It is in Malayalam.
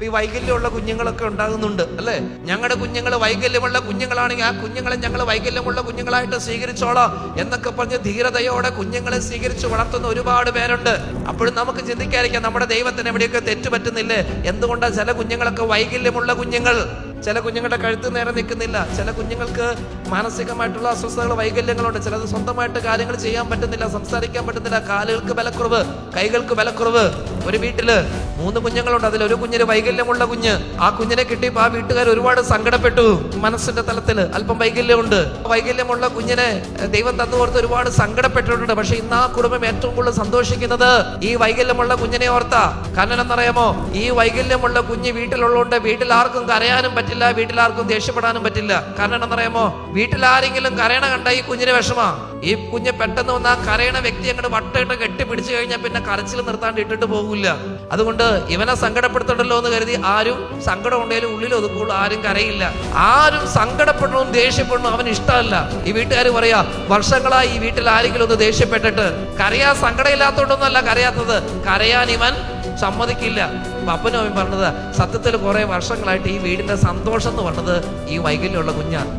ഈ വൈകല്യമുള്ള കുഞ്ഞുങ്ങളൊക്കെ ഉണ്ടാകുന്നുണ്ട് അല്ലെ. ഞങ്ങളുടെ കുഞ്ഞുങ്ങൾ വൈകല്യമുള്ള കുഞ്ഞുങ്ങളാണെങ്കിൽ ആ കുഞ്ഞുങ്ങളെ ഞങ്ങൾ വൈകല്യമുള്ള കുഞ്ഞുങ്ങളായിട്ട് സ്വീകരിച്ചോളാം എന്നൊക്കെ പറഞ്ഞ് ധീരതയോടെ കുഞ്ഞുങ്ങളെ സ്വീകരിച്ച് വളർത്തുന്ന ഒരുപാട് പേരുണ്ട്. അപ്പോഴും നമുക്ക് ചിന്തിക്കാതിരിക്കാം, നമ്മുടെ ദൈവത്തിന് എവിടെയൊക്കെ തെറ്റുപറ്റുന്നില്ലേ? എന്തുകൊണ്ടാണ് ചില കുഞ്ഞുങ്ങളൊക്കെ വൈകല്യമുള്ള കുഞ്ഞുങ്ങൾ? ചില കുഞ്ഞുങ്ങളുടെ കഴുത്ത് നേരെ നിൽക്കുന്നില്ല, ചില കുഞ്ഞുങ്ങൾക്ക് മാനസികമായിട്ടുള്ള അസ്വസ്ഥതകൾ, വൈകല്യങ്ങളുണ്ട്. ചിലത് സ്വന്തമായിട്ട് കാര്യങ്ങൾ ചെയ്യാൻ പറ്റുന്നില്ല, സംസാരിക്കാൻ പറ്റുന്നില്ല, കാലുകൾക്ക് ബലക്കുറവ്, കൈകൾക്ക് ബലക്കുറവ്. ഒരു വീട്ടില് 3 കുഞ്ഞുങ്ങളുണ്ട്, അതിലൊരു കുഞ്ഞിന് വൈകല്യമുള്ള കുഞ്ഞ്. ആ കുഞ്ഞിനെ കിട്ടിയപ്പോൾ ആ വീട്ടുകാർ ഒരുപാട് സങ്കടപ്പെട്ടു. മനസ്സിന്റെ തലത്തില് അല്പം വൈകല്യമുണ്ട്. വൈകല്യമുള്ള കുഞ്ഞിനെ ദൈവം തന്നുകൊടുത്ത് ഒരുപാട് സങ്കടപ്പെട്ടിട്ടുണ്ട്. പക്ഷെ ഇന്ന് ആ കുടുംബം ഏറ്റവും കൂടുതൽ സന്തോഷിക്കുന്നത് ഈ വൈകല്യമുള്ള കുഞ്ഞിനെ ഓർത്താ. കാരണം എന്നറിയാമോ? ഈ വൈകല്യമുള്ള കുഞ്ഞ് വീട്ടിലുള്ളതുകൊണ്ട് വീട്ടിൽ ആർക്കും കരയാനും പറ്റില്ല, വീട്ടിലാർക്കും ദേഷ്യപ്പെടാനും പറ്റില്ല. കാരണം എന്നറിയാമോ? വീട്ടിലാരെങ്കിലും കരയണ കണ്ട ഈ കുഞ്ഞിന് വിഷമാ. ഈ കുഞ്ഞ് പെട്ടെന്ന് വന്ന് ആ കരയണ വ്യക്തി അങ്ങോട്ട് വട്ടയിട്ട് കെട്ടിപ്പിടിച്ചു കഴിഞ്ഞാൽ പിന്നെ കരച്ചിൽ നിർത്താണ്ട് ഇട്ടിട്ട് പോകില്ല. അതുകൊണ്ട് ഇവനെ സങ്കടപ്പെടുത്തണ്ടല്ലോ എന്ന് കരുതി ആരും സങ്കടം ഉണ്ടെങ്കിലും ഉള്ളിൽ ഒതുക്കുള്ളൂ, ആരും കരയില്ല. ആരും സങ്കടപ്പെടണം ദേഷ്യപ്പെടണം അവന് ഇഷ്ടമല്ല. ഈ വീട്ടുകാർ പറയാ, വർഷങ്ങളായി ഈ വീട്ടിൽ ആരെങ്കിലും ഒന്ന് ദേഷ്യപ്പെട്ടിട്ട് കരയാൻ സങ്കടം ഇല്ലാത്തോണ്ടൊന്നുമല്ല കരയാത്തത്, കരയാൻ ഇവൻ സമ്മതിക്കില്ല. അപ്പനും അവൻ പറഞ്ഞത്, സത്യത്തിൽ കുറെ വർഷങ്ങളായിട്ട് ഈ വീടിന്റെ സന്തോഷം എന്ന് പറഞ്ഞത് ഈ വൈകല്യമുള്ള കുഞ്ഞാണ്.